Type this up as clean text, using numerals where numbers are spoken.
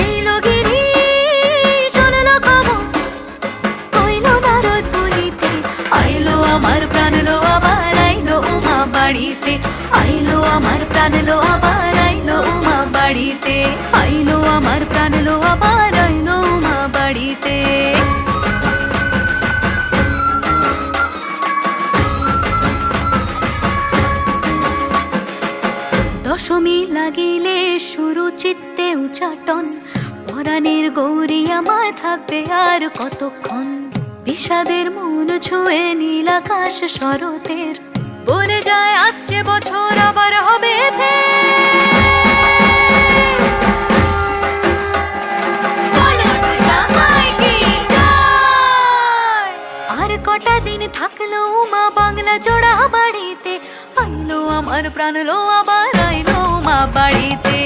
এইলো গিরি শুনলো খবর, কইলো নারদ বলিতে, আইলো আমার প্রাণ লো আবার আইলো উমা বাড়িতে, আইলো আমার প্রাণ লো আবার আইলো উমা বাড়িতে, আইলো আমার প্রাণ লো আবার আইলো উমা বাড়িতে। দশমী লাগিলে শুরু চিত্তে উচাটন, পরাণের গৌরী আমার থাকবে আর কতক্ষণ। বিষাদের মন ছুঁয়ে নীল আকাশ শরতের, বলে যায় আসছে বছর আবার হবে আর কটা দিন থাকলো উমা বাংলা জোড়া বাড়িতে, আইলো আমার প্রাণ লো আবার আইলো উমা বাড়িতে।